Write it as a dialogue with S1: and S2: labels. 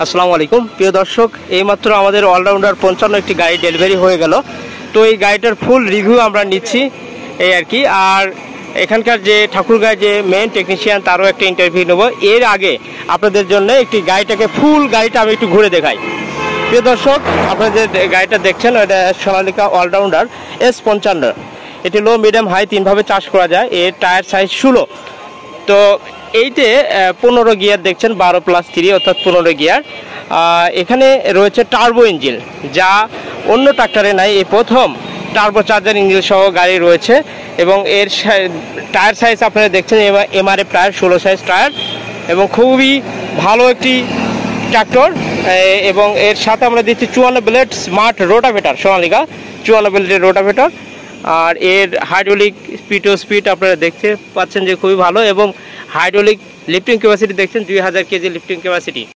S1: আসসালামু আলাইকুম প্রিয় দর্শক, এইমাত্র আমাদের অলরাউন্ডার 55 একটি গাড়ি ডেলিভারি হয়ে গেল। তো এই গাড়িটার ফুল রিভিউ আমরা নিচ্ছি এই আর কি। আর এখানকার যে ঠাকুরগাঁয় যে মেন টেকনিশিয়ান তারও একটা ইন্টারভিউ নেব। এর আগে আপনাদের জন্য একটি গাড়িটাকে ফুল গাড়িটা আমি একটু ঘুরে দেখাই। প্রিয় দর্শক, আপনাদের গাড়িটা দেখছেন, এটা সোনালিকা অলরাউন্ডার S55। এটি লো মিডিয়াম হাই তিনভাবে চার্জ করা যায়। এর টায়ার সাইজ 16। তো এইতে 15 গিয়ার দেখছেন, 12+3 অর্থাৎ 15 গিয়ার। এখানে রয়েছে টার্বো ইঞ্জিন, যা অন্য ট্রাক্টরে নাই। এই প্রথম টার্বো চার্জার ইঞ্জিন সহ গাড়ি রয়েছে। এবং এর টায়ার সাইজ আপনারা দেখছেন, MRF টায়ার 16 সাইজ টায়ার, এবং খুবই ভালো একটি ট্রাক্টর। এবং এর সাথে আমরা দিচ্ছি 54 ব্লেড স্মার্ট রোটাভেটার, সোনালিকা 54 ব্লেডের রোটাভেটার। আর এর হাইড্রোলিক স্পিড আপনারা দেখতে পাচ্ছেন যে খুবই ভালো, এবং হাইড্রোলিক লিফটিং ক্যাপাসিটি দেখছেন 2000 কেজি লিফটিং ক্যাপাসিটি।